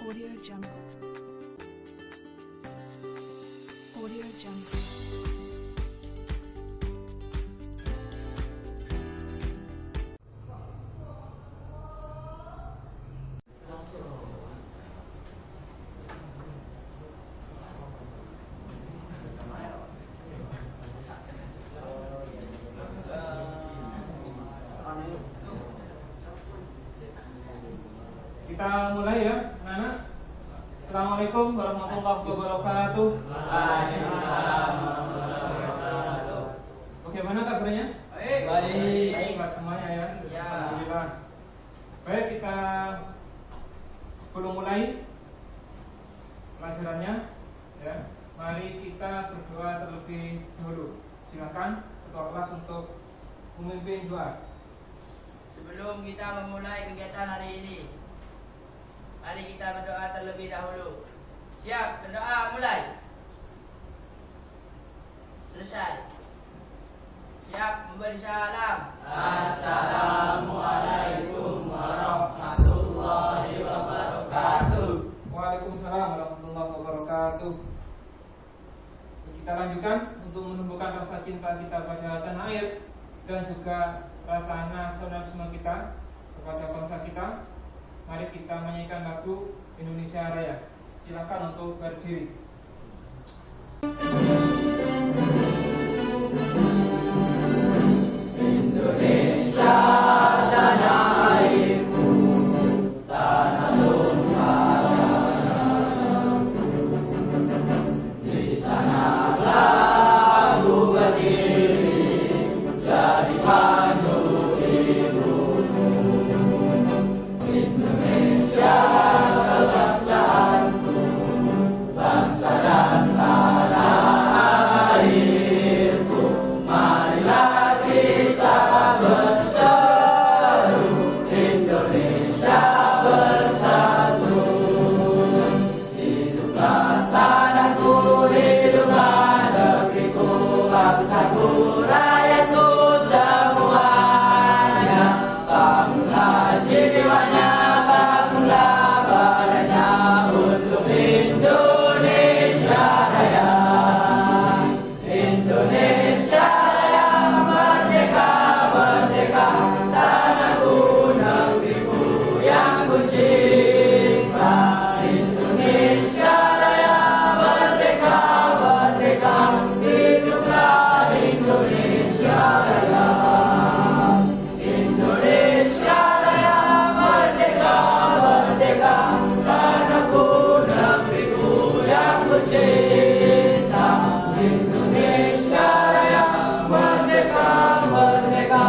Audio Jungle. Audio Jungle. Kita mulai ya, anak-anak. Assalamualaikum warahmatullahi wabarakatuh. Waalaikumsalam warahmatullahi wabarakatuh. Bagaimana kabarnya? Baik. Baik semuanya ya. Ya. Alhamdulillah. Baik, kita belum mulai pelajarannya ya. Mari kita berdoa terlebih dahulu. Silakan ketua kelas untuk memimpin doa. Sebelum kita memulai kegiatan hari ini, mari kita berdoa terlebih dahulu. Siap, berdoa mulai. Selesai. Siap, memberi salam. Assalamualaikum warahmatullahi wabarakatuh. Waalaikumsalam warahmatullahi wabarakatuh. Kita lanjutkan untuk menumbuhkan rasa cinta kita pada tanah air dan juga rasa nasionalisme kita kepada bangsa kita. Mari kita menyanyikan lagu Indonesia Raya. Silakan untuk berdiri. Indonesia tanah airku, tanah tumpah darahku. Di sanalah aku berdiri, jadi pandu ibumu. Indonesia kebangsaanku, bangsa dan tanah airku. Marilah kita berseru, Indonesia bersatu. Hiduplah tanahku, hiduplah negeriku, bangsaku, rakyatku semuanya. Bangunlah jiwanya, bangunlah badannya untuk Indonesia Raya. Indonesia Raya, merdeka, merdeka, tanahku, negeriku yang ku cinta. Indonesia Raya, merdeka, merdeka, hiduplah Indonesia Raya. Indonesia Raya, merdeka, merdeka, tanahku, negeriku yang ku cinta. Indonesia Raya, merdeka, merdeka,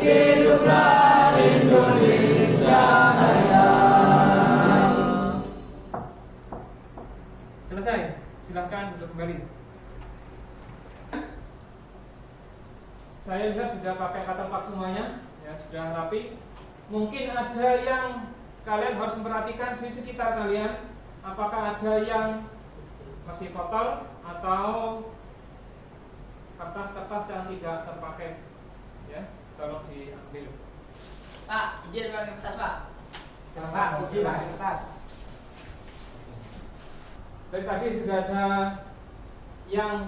hiduplah Indonesia Raya. Selesai. Silakan duduk kembali. Saya lihat sudah pakai kata pak semuanya, ya sudah rapi. Mungkin ada yang kalian harus memperhatikan di sekitar kalian. Apakah ada yang masih kotor atau kertas-kertas yang tidak terpakai? Ya, tolong diambil. Pak, izin pakai kertas, Pak. Pak, izin pakai kertas. Baik, tadi sudah ada yang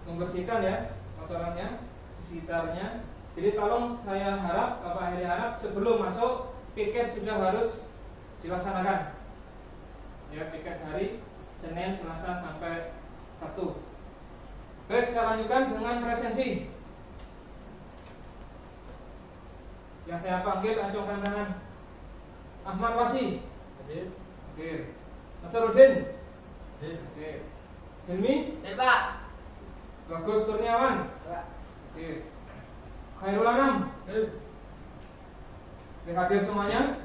membersihkan ya kotorannya di sekitarnya. Jadi tolong saya harap, Bapak Heri harap sebelum masuk piket sudah harus dilaksanakan. Ya, piket hari Senin, Selasa sampai Sabtu. Baik, saya lanjutkan dengan presensi. Yang saya panggil acungkan tangan. Ahmad Wasi. Hadir. Hadir. Nasarudin. Hadir. Hadir. Hilmi. Hadir, Pak. Bagus Kurniawan. Pak. Hadir. Khairul Anam. Hadir. Hadir semuanya.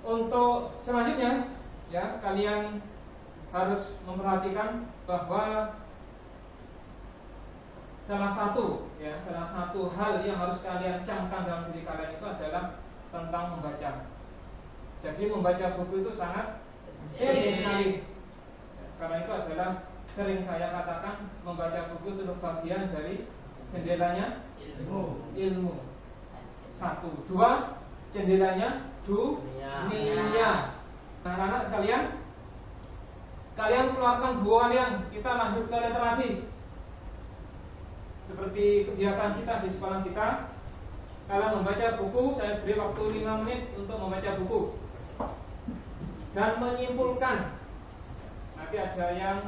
Untuk selanjutnya, ya kalian harus memperhatikan bahwa salah satu hal yang harus kalian camkan dalam diri kalian itu adalah tentang membaca. Jadi membaca buku itu sangat penting sekali. Karena itu adalah sering saya katakan membaca buku itu bagian dari jendelanya ilmu. Satu, dua, jendelanya dunia. Nah, anak-anak sekalian, kalian keluarkan buku kalian, kita lanjut ke literasi. Seperti kebiasaan kita di sekolah kita, kalian membaca buku, saya beri waktu 5 menit untuk membaca buku dan menyimpulkan. Nanti ada yang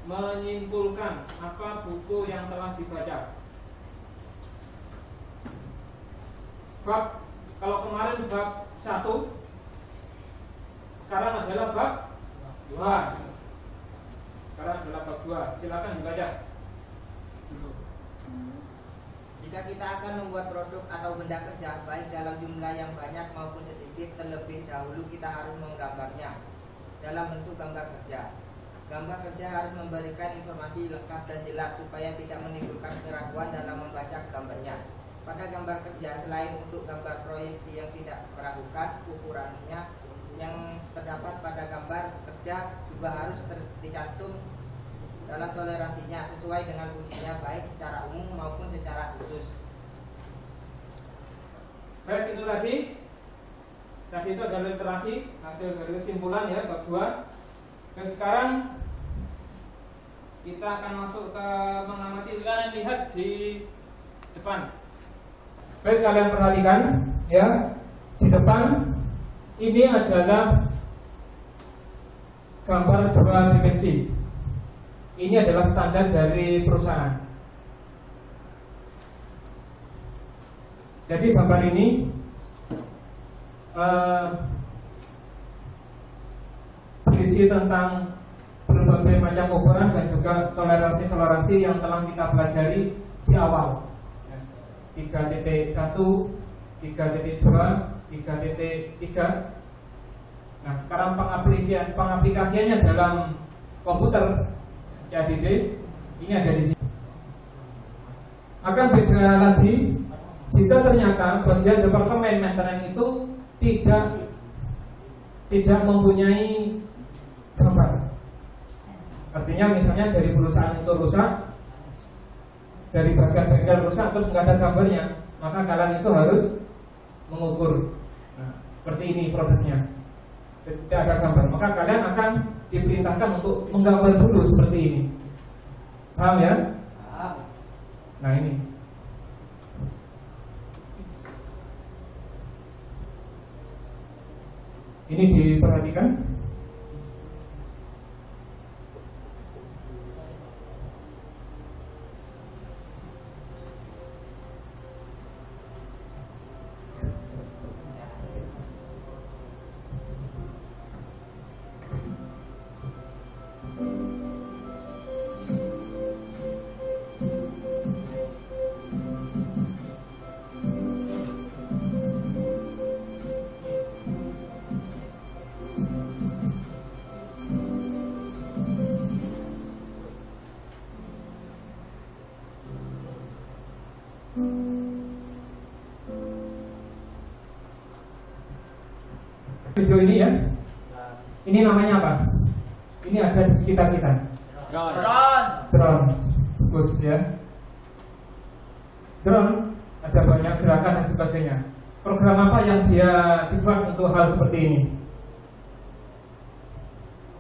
menyimpulkan apa buku yang telah dibaca. Bab, kalau kemarin bab 1, sekarang adalah bab 2. Sekarang adalah bab 2. Silakan dibaca. Jika kita akan membuat produk atau benda kerja, baik dalam jumlah yang banyak maupun sedikit, terlebih dahulu kita harus menggambarnya dalam bentuk gambar kerja. Gambar kerja harus memberikan informasi lengkap dan jelas supaya tidak menimbulkan keraguan dalam membaca gambarnya. Pada gambar kerja, selain untuk gambar proyeksi yang tidak meragukan, ukurannya yang terdapat pada gambar kerja juga harus dicantum dalam toleransinya sesuai dengan fungsinya, baik secara umum maupun secara khusus. Baik, itu tadi itu adalah literasi, hasil dari kesimpulan ya bab 2. Dan sekarang kita akan masuk ke mengamati. Kalian lihat di depan. Baik, kalian perhatikan ya, di depan ini adalah gambar 2 dimensi. Ini adalah standar dari perusahaan. Jadi gambar ini berisi tentang berbagai macam ukuran dan juga toleransi yang telah kita pelajari di awal. 3.1, 3.2, 3.3. Nah, sekarang pengaplikasiannya dalam komputer CADD ini ada di sini. Akan beda lagi jika ternyata bagian departemen maintenance itu tidak mempunyai gambar. Artinya misalnya dari perusahaan itu rusak, dari bagian bengkel rusak terus nggak ada gambarnya, maka kalian itu harus mengukur. Nah, seperti ini produknya, tidak ada gambar, maka kalian akan diperintahkan untuk menggambar dulu seperti ini. Paham ya? Nah, ini diperhatikan. Video ini ya, ini namanya apa? Ini ada di sekitar kita. Drone, bagus ya. Drone ada banyak gerakan dan sebagainya. Program apa yang dia dibuat untuk hal seperti ini?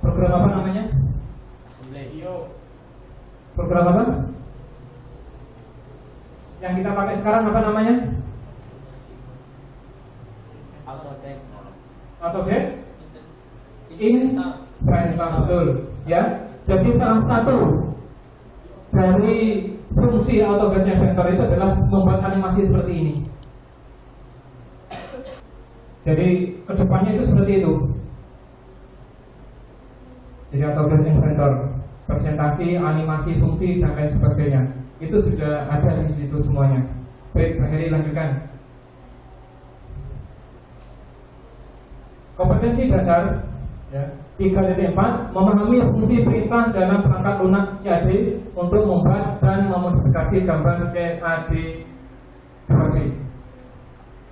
Program apa namanya? Program apa? Yang kita pakai sekarang apa namanya? Autodesk Inventor, betul ya. Jadi salah satu dari fungsi Autodesk Inventor itu adalah membuat animasi seperti ini. Jadi kedepannya itu seperti itu. Jadi Autodesk Inventor, presentasi, animasi, fungsi dan lain sebagainya itu sudah ada di situ semuanya. Baik, Pak Heri lanjutkan. Kompetensi dasar ya, 3.4 memahami fungsi perintah dalam perangkat lunak CAD untuk membuat dan memodifikasi gambar CAD 2D.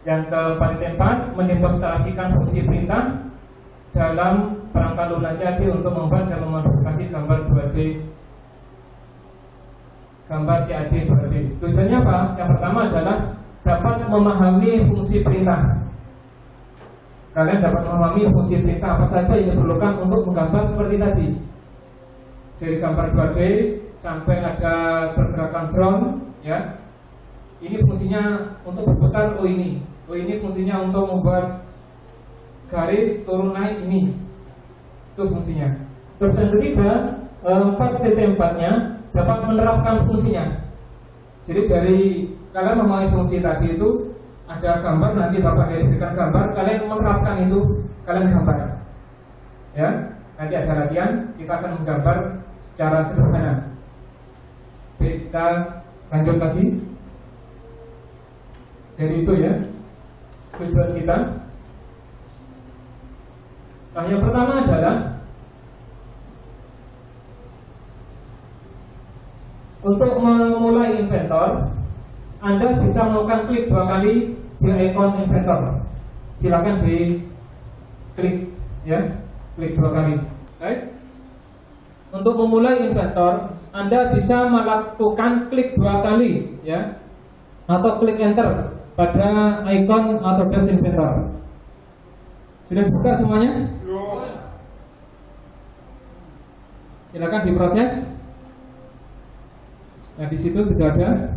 Yang ke-4.4 mendemonstrasikan fungsi perintah dalam perangkat lunak CAD untuk membuat dan memodifikasi gambar 2D, gambar CAD 2D. Tujuannya apa? Yang pertama adalah dapat memahami fungsi perintah. kalian dapat memahami fungsi perintah apa saja yang diperlukan untuk menggambar seperti tadi. Dari gambar 2D sampai ada pergerakan drone, ya. Ini fungsinya untuk berputar, ini fungsinya untuk membuat garis turun naik, ini itu fungsinya. Terus yang ketiga, 4.4-nya dapat menerapkan fungsinya. Jadi dari kalian memahami fungsi tadi itu, ada gambar, nanti Bapak Heri berikan gambar, kalian menerapkan itu, kalian gambar, ya. Nanti ada latihan, kita akan menggambar secara sederhana. Oke, kita lanjut lagi. Jadi itu ya tujuan kita. Nah, yang pertama adalah untuk memulai inventor, Anda bisa melakukan klik 2 kali di ikon inventor. Silakan di klik, ya, klik 2 kali. Baik. Untuk memulai inventor, Anda bisa melakukan klik 2 kali, ya, atau klik enter pada ikon Autodesk Inventor. Sudah dibuka semuanya? Silakan diproses. Nah, di situ sudah ada.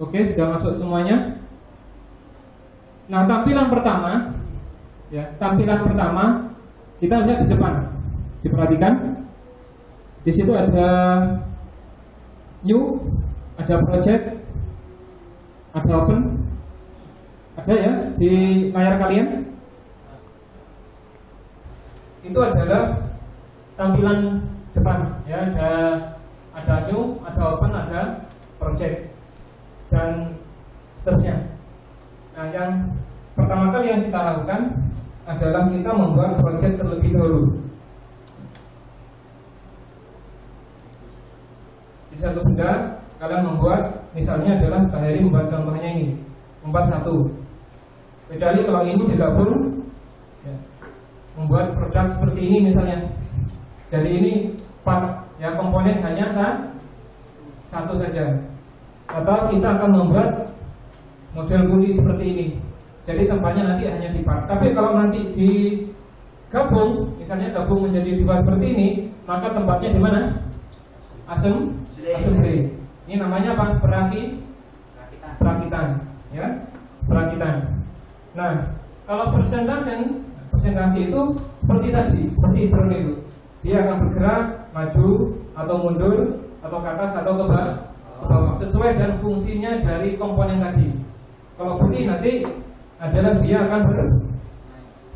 Oke, sudah masuk semuanya. Nah, tampilan pertama, ya, tampilan pertama kita lihat di depan. Diperhatikan. Di situ ada new, ada project, ada open, ada ya di layar kalian. Itu adalah tampilan depan, ya, ada new, ada open, ada project dan seterusnya. Nah, yang pertama kali yang kita lakukan adalah kita membuat project terlebih dahulu. Di satu benda kalian membuat, misalnya adalah Pak Heri membuat contohnya ini, membuat satu. Kecuali kalau ini digabung, ya, membuat produk seperti ini misalnya. Jadi ini part, ya, komponen hanya satu saja. Atau kita akan membuat model puli seperti ini. Jadi tempatnya nanti hanya di part. Tapi kalau nanti digabung, misalnya gabung menjadi 2 seperti ini, maka tempatnya di mana? Assembly. Ini namanya apa? Perakitan, ya, perakitan. Nah, kalau presentasi itu seperti tadi, seperti drone itu, dia akan bergerak maju atau mundur atau ke atas atau ke bawah sesuai dan fungsinya dari komponen tadi. Kalau budi nanti adalah dia akan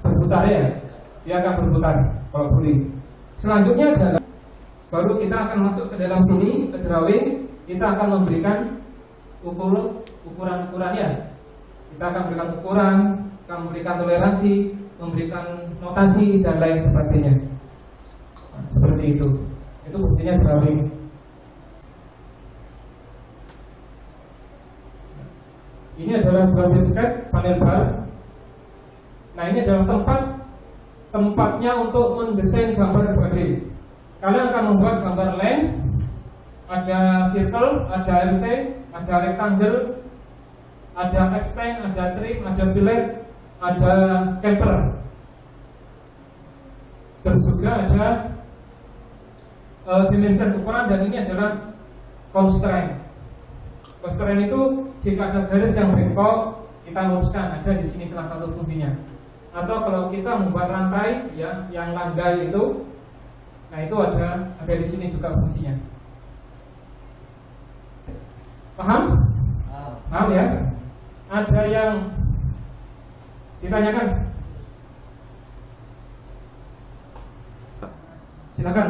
berputar, ya, dia akan berputar. Kalau budi, selanjutnya adalah baru kita akan masuk ke dalam sini, ke drawing. Kita akan memberikan ukuran-ukurannya. Kita akan memberikan ukuran, akan memberikan toleransi, memberikan notasi dan lain sebagainya. Nah, seperti itu. Itu fungsinya drawing. Ini adalah buah disket panel bar. Nah, ini adalah tempatnya untuk mendesain gambar 2D. Kalian akan membuat gambar line, ada circle, ada LC, ada rectangle, ada extend, ada trim, ada fillet, ada camper, dan juga ada dimension ukuran, dan ini adalah constraint. Constraint itu jika ada garis yang bengkok, kita luruskan, ada di sini salah satu fungsinya. Atau kalau kita membuat rantai, ya, yang landai itu, nah itu ada di sini juga fungsinya. Paham? Paham ya? Ada yang ditanyakan? Silakan.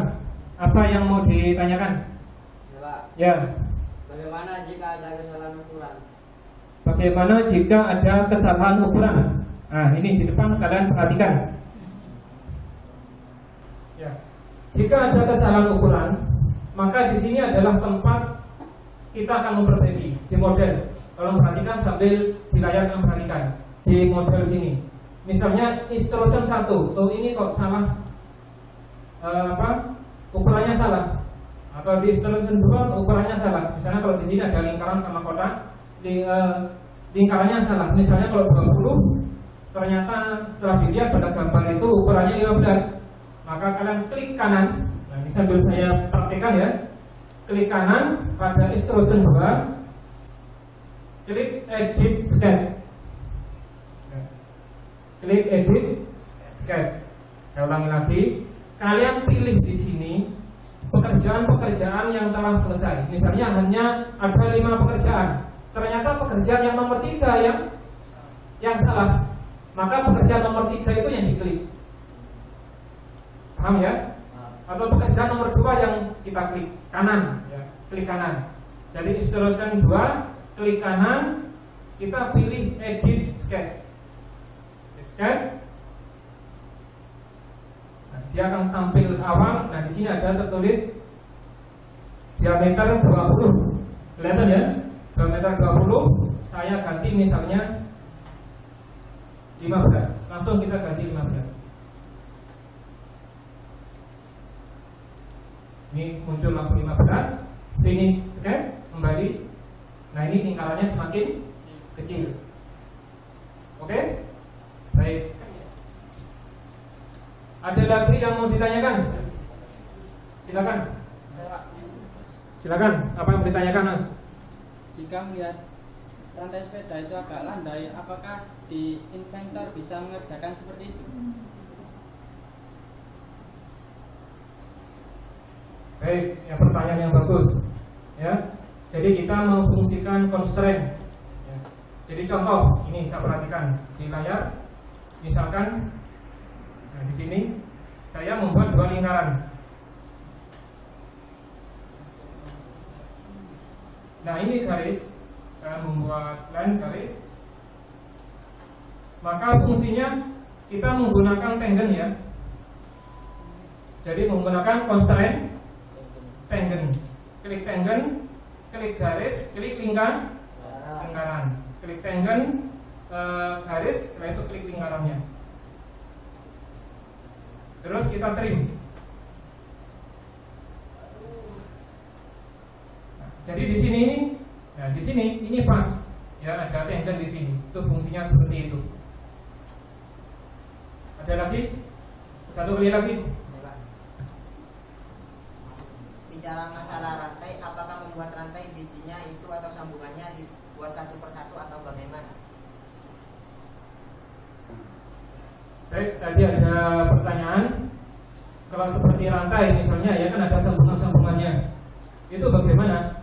Apa yang mau ditanyakan? Ya. Bagaimana jika ada kesalahan ukuran? Bagaimana jika ada kesalahan ukuran? Nah, ini di depan kalian perhatikan. Ya. Jika ada kesalahan ukuran, maka di sini adalah tempat kita akan memperbaiki di model. Kalau perhatikan sambil di layar kalian perhatikan di model sini. Misalnya instruction 1, oh ini kok salah, ukurannya salah. Atau di instruction 2 ukurannya salah. Misalnya kalau di sini ada lingkaran sama kotak, lingkarannya salah. Misalnya kalau 20 ternyata setelah dilihat pada gambar itu ukurannya 15, maka kalian klik kanan. Nah, ini sambil saya praktekkan ya. Klik kanan pada extrusion 2, klik edit sketch. Klik edit sketch. Saya ulangi lagi. Kalian pilih di sini pekerjaan-pekerjaan yang telah selesai. Misalnya hanya ada 5 pekerjaan. Ternyata pekerjaan yang nomor 3 yang salah. Maka pekerjaan nomor 3 itu yang diklik. Paham ya? Atau pekerjaan nomor 2 yang kita klik kanan ya. Klik kanan. Jadi extrusion 2, klik kanan, kita pilih edit sketch. Sketch. Nah, dia akan tampil awal. Nah, di sini ada tertulis diameter 20. Kelihatan ya? Diameter 20. Saya ganti misalnya 15. Langsung kita ganti 15. Ini muncul langsung 15. Finish sketch, kembali. Nah, ini lingkarannya semakin kecil. Oke? Baik. Ada lagi yang mau ditanyakan? Silakan. Silakan. Apa yang mau ditanyakan, Mas? Jika melihat rantai sepeda itu agak landai, apakah di inventor bisa mengerjakan seperti itu? Baik, ya, pertanyaan yang bagus. Ya, jadi kita memfungsikan constraint. Ya. Jadi contoh ini saya perhatikan di layar, misalkan, nah, di sini saya membuat 2 lingkaran. Nah, ini garis, saya membuat line garis. Maka fungsinya kita menggunakan tangent ya. Jadi menggunakan constraint tangent. Klik tangent, klik garis, klik lingkaran, klik tangent, garis, setelah itu klik lingkarannya. Terus kita trim. Nah, jadi di sini ini, nah di sini ini pas, ya ada tangent di sini. Itu fungsinya seperti itu. Ada lagi? Satu kali lagi. Bicara masalah rantai, apakah membuat rantai bijinya itu atau sambungannya dibuat satu persatu atau bagaimana? Baik, tadi ada pertanyaan. Kalau seperti rantai misalnya ya kan ada sambungan-sambungannya. Itu bagaimana?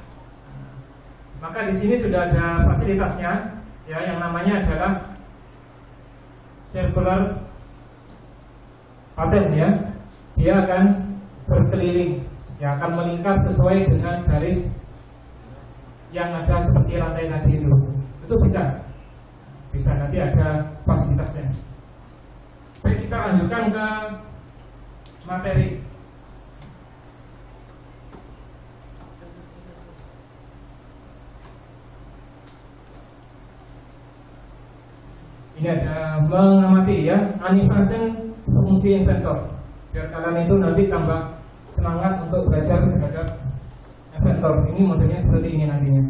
Maka di sini sudah ada fasilitasnya ya, yang namanya adalah circular pattern ya. Dia akan berkeliling, yang akan melingkar sesuai dengan garis yang ada seperti rantai tadi itu. Itu bisa nanti ada fasilitasnya. Baik, kita lanjutkan ke materi. Ini ada mengamati ya, animation fungsi inventor. Biar kalian itu nanti tambah semangat untuk belajar terhadap inventor. Ini modelnya seperti ini nantinya.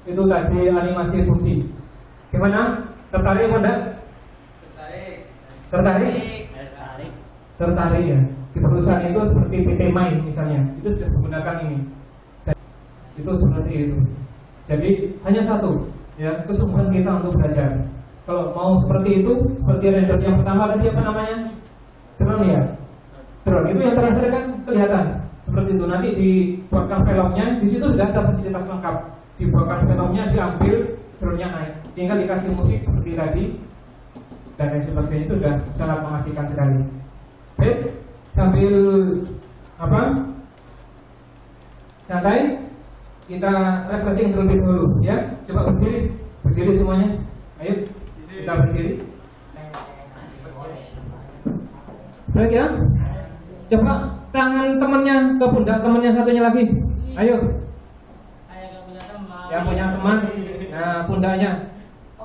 Itu tadi animasi fungsi. Gimana? Tertarik apa enggak? Tertarik? Tertarik ya. Di perusahaan itu seperti PT Mai misalnya, itu sudah menggunakan ini. Dan itu seperti itu. Jadi hanya satu, ya, kesungguhan kita untuk belajar. Kalau mau seperti itu, seperti render yang pertama tadi apa namanya? Drone ya. Drone itu yang terakhir kan kelihatan seperti itu. Nanti dibuatkan filmnya, di situ sudah ada fasilitas lengkap. Dibuatkan filmnya, diambil, drone-nya naik. Tinggal dikasih musik seperti tadi dan lain sebagainya, itu sudah sangat mengasihkan sekali. Baik, sambil apa? Santai, kita refreshing terlebih dahulu, ya. Coba berdiri semuanya. Ayo, kita berdiri. Baik ya. Coba tangan temannya ke pundak temannya satunya lagi. Ayo. Yang punya teman, nah pundaknya,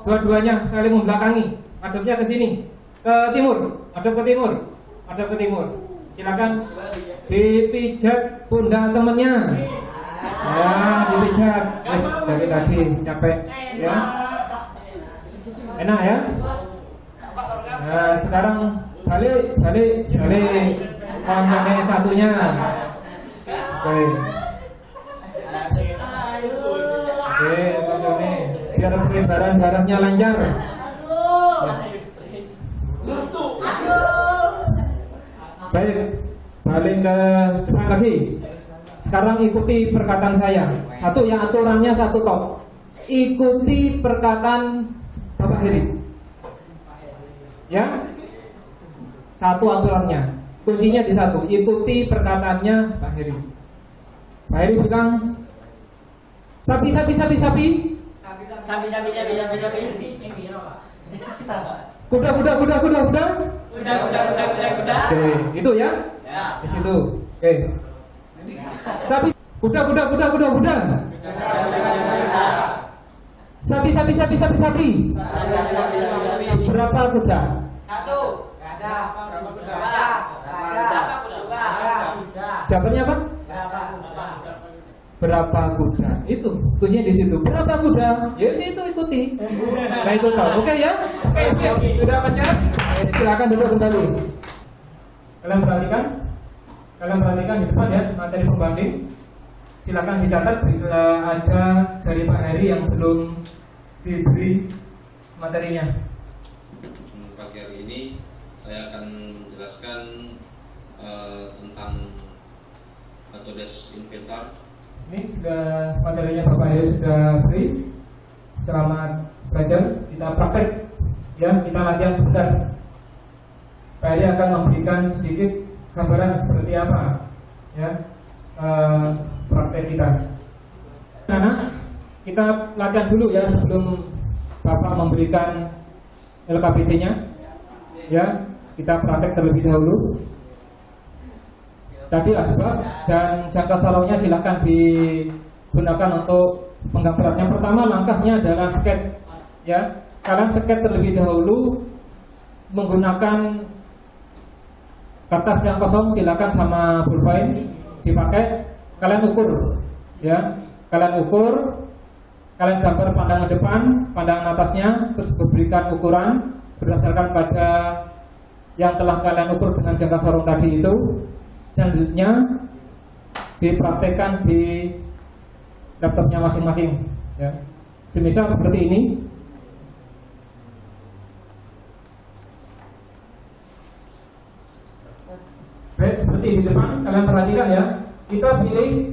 dua-duanya saling membelakangi. Hadapnya ke sini, ke timur, hadap ke timur, hadap ke timur. Silakan dipijat pundak temannya. Ya, dipijat. Wes, dari tadi capek, ya. Enak ya. Nah, sekarang balik tangannya satunya. Oke. Oke, nih biar penyebaran darahnya lancar. Baik, balik ke depan lagi. Sekarang ikuti perkataan saya. Satu yang aturannya satu tok. Ikuti perkataan Bapak Heri. Ya, satu aturannya. Kuncinya di satu. Ikuti perkataannya Pak Heri. Pak Heri bilang, sapi. Kuda. Oke, itu ya. Di situ. Oke. Sapi. Kuda. Sapi. Berapa kuda? Satu. Jawabannya apa? Berapa kuda? Itu kuncinya di situ. Berapa kuda? Ya di situ ikuti. Nah itu tahu. Oke ya? Oke, siap. Sudah baca? Silakan duduk kembali. Kalian perhatikan di depan ya materi pembanding. Silakan dicatat bila ada dari Pak Heri yang belum diberi materinya. Pagi hari ini saya akan menjelaskan tentang Autodesk Inventor. Ini sudah materinya Bapak Heri sudah beri. Selamat belajar. Kita praktek ya, kita latihan sebentar. Pak Heri akan memberikan sedikit gambaran seperti apa ya praktek kita. Karena kita latihan dulu ya sebelum Bapak memberikan LKPD-nya. Ya, kita praktek terlebih dahulu. Tadi asbak dan jangka salongnya silakan digunakan untuk penggambaran. Yang pertama langkahnya adalah sketch. Ya, kalian sketch terlebih dahulu menggunakan kertas yang kosong, silakan sama pulpen dipakai. Kalian ukur, ya. Kalian gambar pandangan depan, pandangan atasnya, terus berikan ukuran berdasarkan pada yang telah kalian ukur dengan jangka sorong tadi itu. Selanjutnya dipraktekkan di laptopnya masing-masing. Ya. Semisal seperti ini. Baik, seperti di depan kalian perhatikan ya. Kita pilih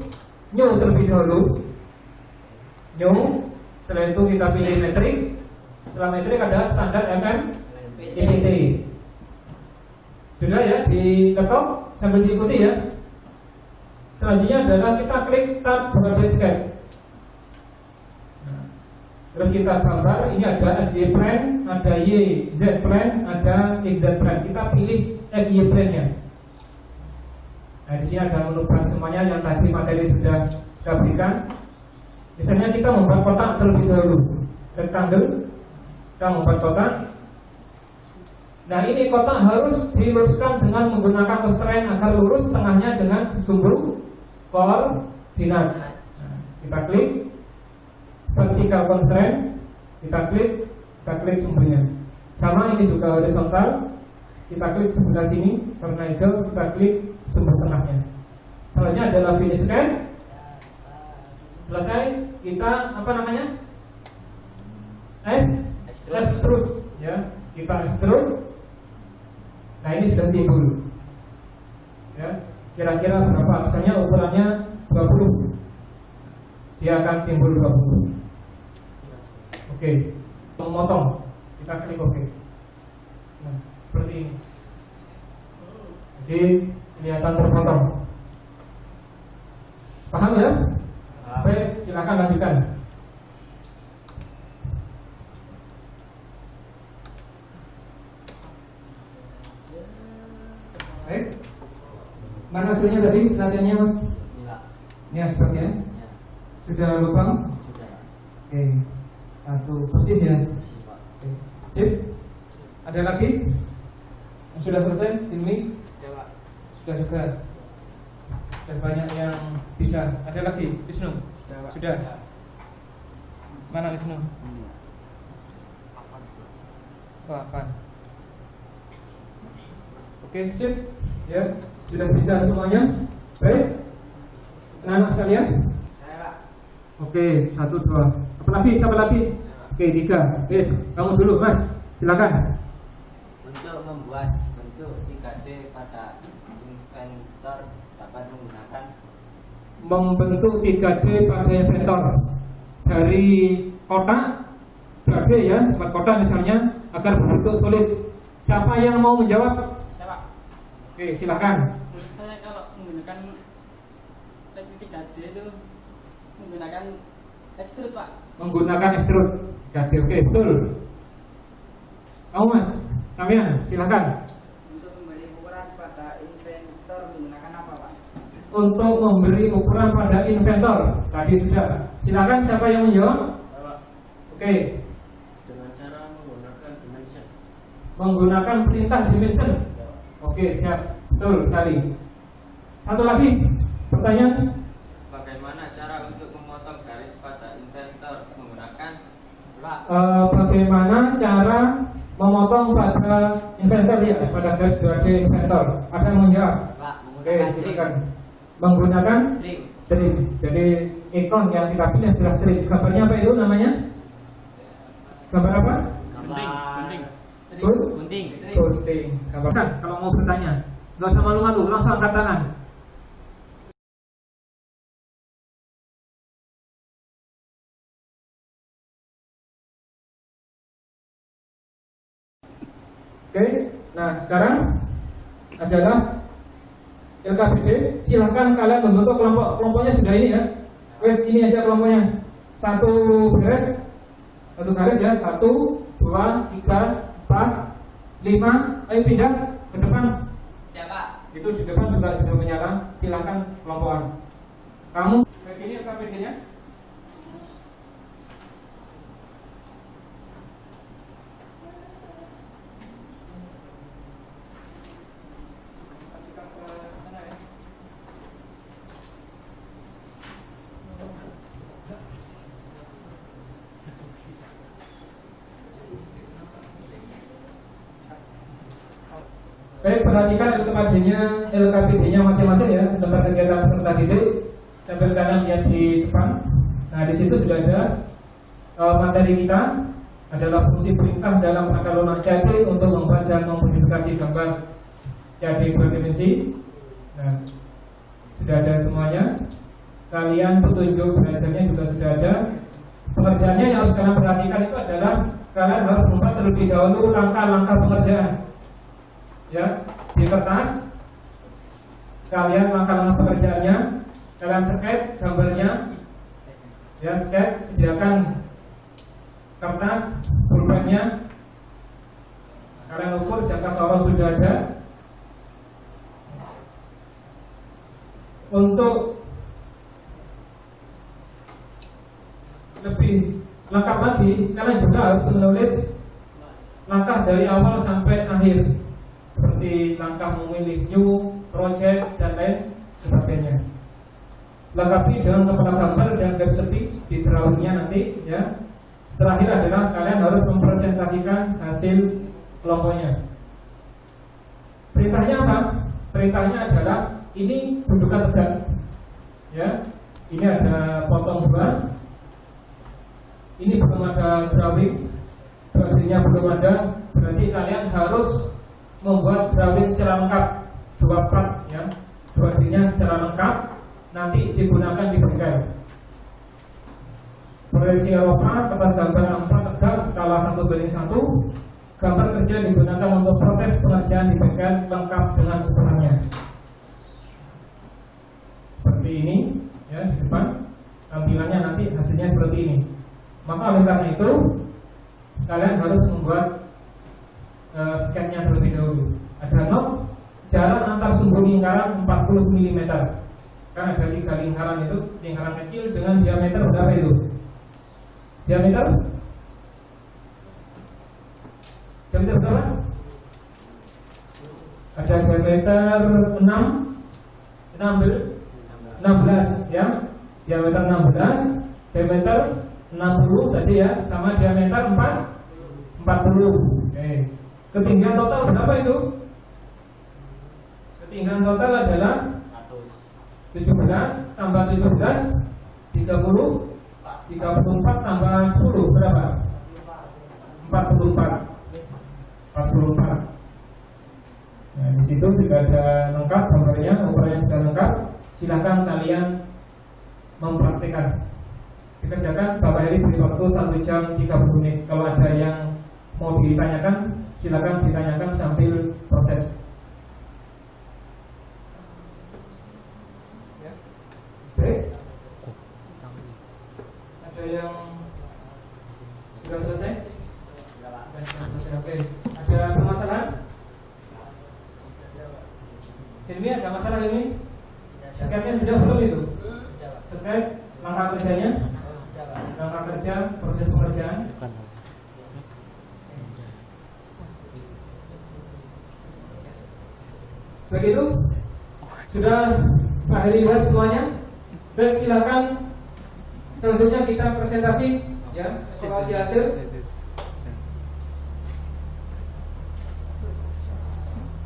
new terlebih dahulu. New. Setelah itu kita pilih metrik. Setelah metrik ada standar PPT. Sudah ya di laptop. Sambil diikuti ya. Selanjutnya adalah kita klik start berbagai sketch. Terus kita gambar. Ini ada SY plane, ada YZ plane, ada XZ plane. Kita pilih XY plane nya. Nah di sini ada menu bahan semuanya yang tadi materi sudah saya berikan. Misalnya kita membuat kotak terlebih dahulu, rectangle. Kita membuat kotak. Nah ini kotak harus diluruskan dengan menggunakan constraint agar lurus, tengahnya dengan sumber koordinat. Nah, kita klik. vertikal constraint, kita klik sumbernya. Sama ini juga horizontal, kita klik sebelah sini, warna hijau, kita klik sumber tengahnya. Selanjutnya adalah finish scan. Selesai, kita apa namanya? Extrude, ya. Kita extrude. Nah ini sudah timbul, ya. Kira-kira berapa? Misalnya ukurannya 20, dia akan timbul 20. Oke, memotong, kita klik OK. Nah, seperti ini. Jadi kelihatan terpotong. Paham ya? Baik, silakan lanjutkan. Baik. Mana hasilnya tadi latihannya Mas? Ini sepertinya. Sudah lubang? Sudah. Oke. Satu persis ya. Oke. Sip. Ada lagi? Yang sudah selesai ini? Sudah juga. Dan banyak yang bisa. Ada lagi? Wisnu? Sudah. Mana Wisnu? Afan. Oke, sip. Ya, sudah bisa semuanya. Baik. Anak-anak sekalian? Oke, 1, 2. Apa lagi? Siapa lagi? Oke, 3. Yes, kamu dulu, Mas. Silakan. Untuk membuat bentuk 3D pada inventor dapat menggunakan membentuk 3D pada inventor dari kotak 3D ya, kotak misalnya agar berbentuk solid. Siapa yang mau menjawab? Siapa? Oke, silakan. Menurut saya kalau menggunakan teknik 3D itu menggunakan extrude, Pak. Menggunakan extrude 3D. Oke, betul. Kamu Mas, sampean silakan. untuk memberi ukuran pada inventor menggunakan apa, Pak? Untuk memberi ukuran pada inventor tadi sudah. Silakan siapa yang menjawab? Oke. Dengan cara menggunakan dimension. Menggunakan perintah dimension. Oke, siap. Betul sekali. Satu lagi pertanyaan. Bagaimana cara untuk memotong garis pada inventor menggunakan Bagaimana cara memotong pada inventor ya, pada garis 2D inventor? Ada yang menjawab? Pak? Oke, silakan. Menggunakan trim. Jadi ikon yang kita pilih adalah trim. Gambarnya apa itu namanya? Gambar apa? Gunting. Gunting. Gambar. Kan, kalau mau bertanya, nggak usah malu-malu, langsung angkat tangan. Oke, nah sekarang adalah LKPD. Silahkan kalian membentuk kelompoknya sudah ini ya. Wes ini aja kelompoknya. Satu garis ya. 1, 2, 3, 4, 5. Ayo pindah ke depan. Siapa? Itu di depan juga sudah menyala. Silahkan kelompokan. Kamu ini LKPD-nya. Baik, perhatikan LKPD-nya masing-masing ya, tempat kegiatan peserta didik. Sambil kalian lihat di depan. Nah, di situ sudah ada materi kita adalah fungsi perintah dalam rangka lunak CAD untuk membuat dan memodifikasi gambar CAD 2 dimensi. Nah, sudah ada semuanya. Kalian petunjuk belajarnya juga sudah ada. Pengerjaannya yang harus kalian perhatikan itu adalah kalian harus membuat terlebih dahulu langkah-langkah pengerjaan. Ya, di kertas kalian langkah-langkah pekerjaannya, kalian sketch gambarnya, ya sketch, sediakan kertas, pulpennya, kalian ukur jangka sorot sudah ada. Untuk lebih lengkap lagi, kalian juga harus menulis langkah dari awal sampai akhir. Seperti langkah memilih new project dan lain sebagainya. lengkapi dengan kepala gambar dan garis tepi di drawingnya nanti ya. Terakhir adalah kalian harus mempresentasikan hasil kelompoknya. Perintahnya apa? Perintahnya adalah ini dudukan tegak ya. Ini ada potong dua. Ini belum ada drawing, drawingnya belum ada. Berarti kalian harus membuat drawing secara lengkap, 2 part ya, 2D-nya secara lengkap. Nanti digunakan di bengkel. Proyeksi Eropa, kertas gambar 4 tegak, skala 1:1. Gambar kerja digunakan untuk proses pengerjaan di bengkel lengkap dengan ukurannya. Seperti ini ya di depan. Tampilannya nanti hasilnya seperti ini. Maka oleh karena itu kalian harus membuat sketnya terlebih dahulu. Ada notes jarak antar sumber lingkaran 40 mm. Kan ada 3 lingkaran itu, lingkaran kecil dengan diameter berapa itu? Diameter berapa? Ada diameter 16 ya. Diameter 16, diameter 60 tadi ya, sama diameter 40. Oke. Ketinggian total berapa itu? Ketinggian total adalah 17 tambah 17 30, 34 tambah 10 berapa? 44. Nah, di situ juga ada lengkap gambarnya, ukurannya sudah lengkap. Silakan kalian mempraktikkan. Dikerjakan, Bapak Heri beri waktu 1 jam 30 menit. Kalau ada yang mau ditanyakan, silakan ditanyakan sambil proses. Baik. Ada yang sudah selesai? Sudah selesai. Oke. Ada permasalahan? Ini ada masalah ini? Sketnya sudah belum itu? Sket langkah kerjanya? Langkah kerja, proses pengerjaan. Begitu? Sudah Pak Heri lihat semuanya? Dan silakan selanjutnya kita presentasi ya, evaluasi hasil.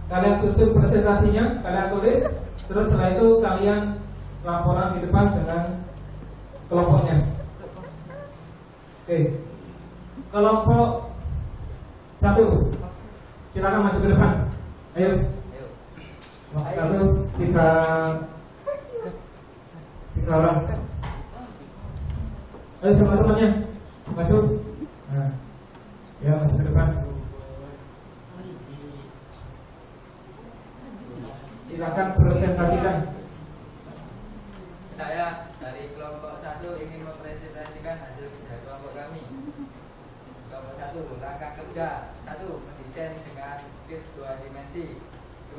Kalian susun presentasinya, kalian tulis. Terus setelah itu kalian laporan di depan dengan kelompoknya. Oke. Kelompok 1, silakan maju ke depan. Ayo. 3 orang. Ayo sama temannya maju. Nah, ya maju ke depan. Silakan presentasikan. Saya dari kelompok 1 ingin mempresentasikan hasil kerja kelompok kami. Kelompok 1, langkah kerja. 1, mendesain dengan sketch 2 dimensi.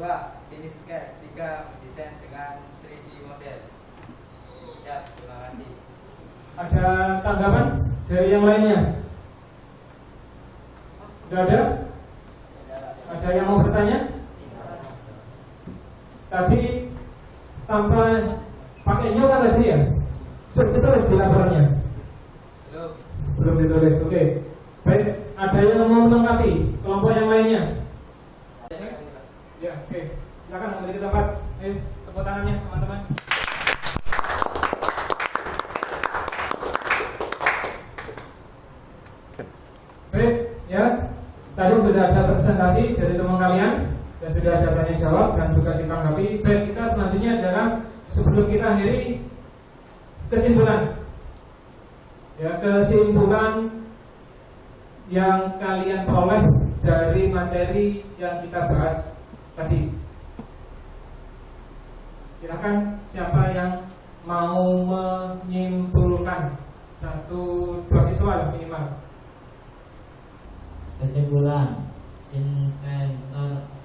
2, finish sketch. 3, mendesain dengan 3D model. Ya, terima kasih. Ada tanggapan dari yang lainnya? Sudah ada? Ada yang mau bertanya? Tadi tanpa pakai nyok kan tadi ya? Sudah ditulis di laporannya? Belum ditulis, oke. Baik, ada yang mau melengkapi kelompok yang lainnya? Ya, oke. Silakan kembali ke tempat. Ayo, tepuk tangannya teman-teman. Baik, ya. Tadi sudah ada presentasi dari teman kalian. Dan sudah ada tanya jawab dan juga ditanggapi. Baik, kita selanjutnya adalah sebelum kita akhiri kesimpulan. Ya, kesimpulan yang kalian peroleh dari materi yang kita bahas tadi. Silakan siapa yang mau menyimpulkan 1-2 siswa minimal. Kesimpulan, inventor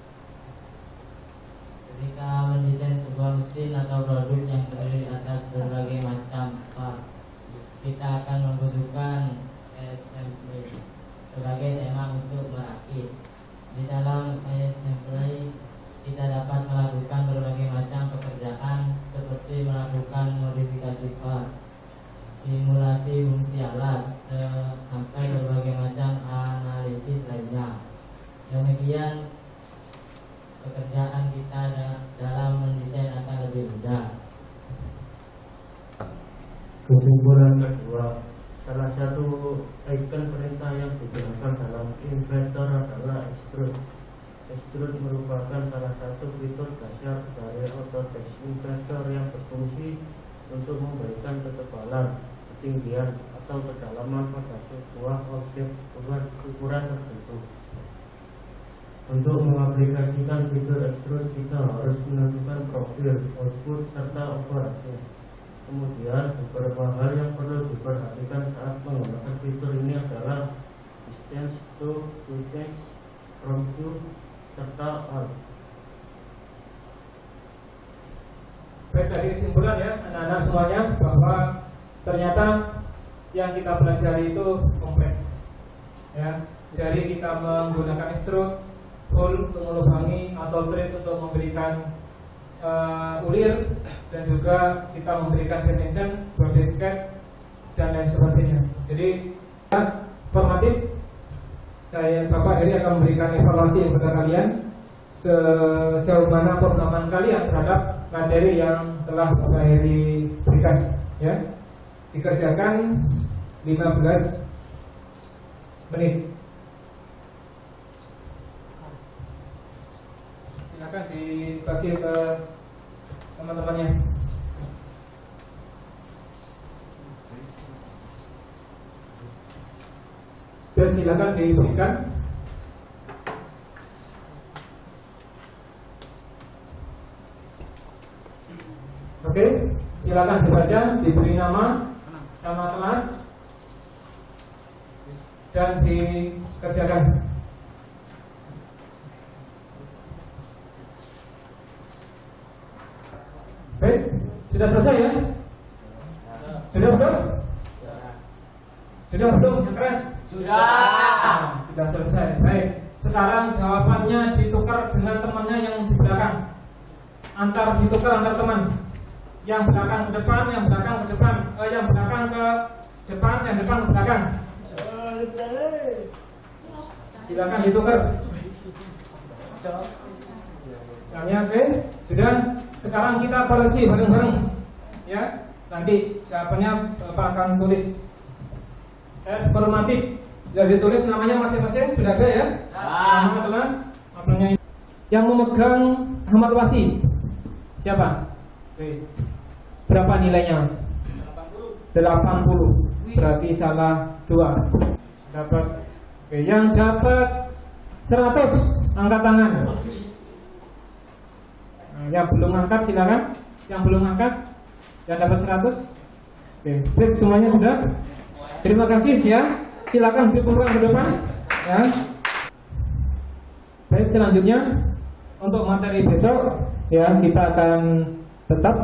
ketika mendesain sebuah mesin atau produk yang terdiri atas berbagai macam part, kita akan membutuhkan assembly sebagai tema untuk merakit. Di dalam assembly kita dapat melakukan berbagai macam pekerjaan seperti melakukan modifikasi part, simulasi fungsi alat, sampai berbagai macam analisis lainnya. Demikian pekerjaan kita dalam mendesain akan lebih mudah. Kesimpulan kedua, salah satu icon perintah yang digunakan dalam inventor adalah extrude. Extrude merupakan salah satu fitur dasar dari Autodesk Inventor yang berfungsi untuk memberikan ketebalan, ketinggian, atau kedalaman pada sebuah objek dengan ukuran tertentu. Untuk mengaplikasikan fitur extrude, kita harus menentukan profil, output, serta operasi. Kemudian beberapa hal yang perlu diperhatikan saat menggunakan fitur ini adalah distance to change, from to, serta alt. Baik, dari kesimpulan ya anak-anak semuanya bahwa ternyata yang kita pelajari itu kompleks ya. Dari kita menggunakan extrude, hole untuk melubangi, atau thread untuk memberikan ulir, dan juga kita memberikan dimension, body sketch, dan lain sebagainya. Jadi formatif, Bapak Heri akan memberikan evaluasi kepada kalian sejauh mana pemahaman kalian terhadap materi yang telah Bapak Heri berikan ya. Dikerjakan 15 menit. Silakan dibagi ke teman-temannya. Dan silakan diberikan. Oke, silakan dibaca, diberi nama sama kelas, dan dikerjakan. Baik, sudah selesai ya? Sudah belum? Sudah belum? Yang keras? Sudah selesai. Baik, sekarang jawabannya ditukar dengan temannya yang di belakang. Ditukar antar teman. Yang belakang ke depan, yang belakang ke depan, yang belakang ke depan, yang depan ke belakang. Silakan ditukar. Oke, sudah. Sekarang kita koreksi bareng-bareng, ya. Nanti jawabannya Bapak akan tulis. Formatif, sudah ditulis namanya masing-masing, sudah ada ya? Nama kelas, namanya. Yang memegang evaluasi siapa? Oke. Berapa nilainya Mas? 80. Berarti salah 2. Dapat. Oke, yang dapat 100 angkat tangan. Yang belum angkat silakan. Yang belum angkat, yang dapat 100. Oke, baik, semuanya sudah. Terima kasih ya. Silakan dikumpulkan ke depan. Ya. Baik, selanjutnya untuk materi besok ya, kita akan tetap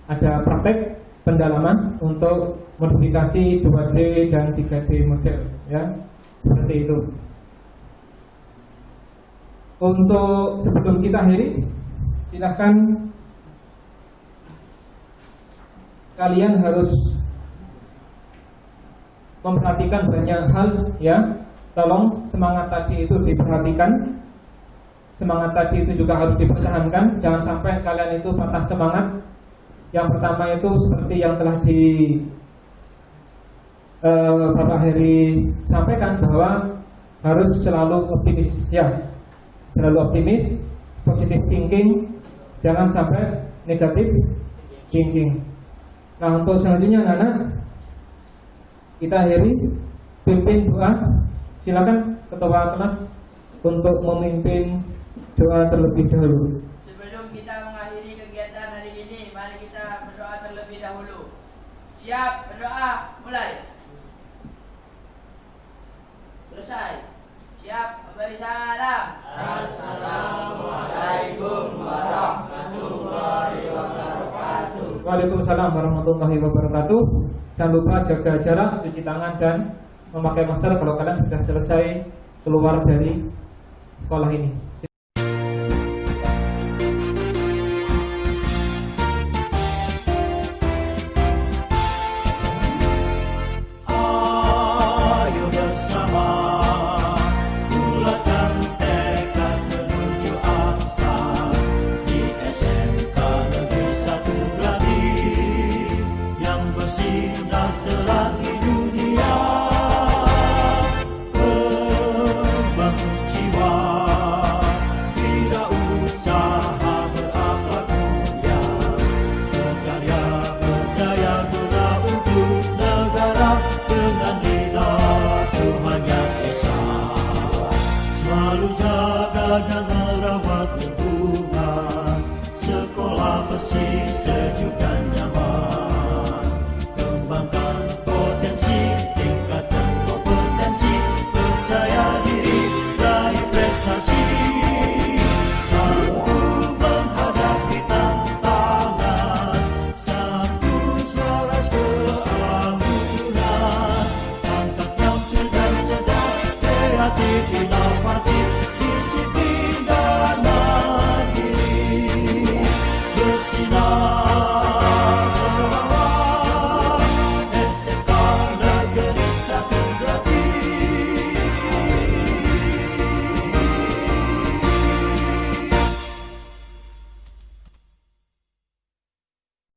ada praktek pendalaman untuk modifikasi 2D dan 3D model ya. Seperti itu. Untuk sebelum kita akhiri, silahkan kalian harus memperhatikan banyak hal ya. Tolong semangat tadi itu diperhatikan. Semangat tadi itu juga harus dipertahankan. Jangan sampai kalian itu patah semangat. Yang pertama itu seperti yang telah Bapak Heri sampaikan, bahwa harus selalu optimis ya. Selalu optimis, positive thinking, jangan sampai negatif thinking. Nah, untuk selanjutnya anak-anak, kita akhiri pimpin doa. Silakan ketua kelas untuk memimpin doa terlebih dahulu. Sebelum kita mengakhiri kegiatan hari ini, mari kita berdoa terlebih dahulu. Siap, berdoa, mulai. Selesai. Siap, memberi salam. Assalamualaikum warahmatullahi wabarakatuh. Waalaikumsalam warahmatullahi wabarakatuh. Jangan lupa jaga jarak, cuci tangan, dan memakai masker kalau kalian sudah selesai keluar dari sekolah ini.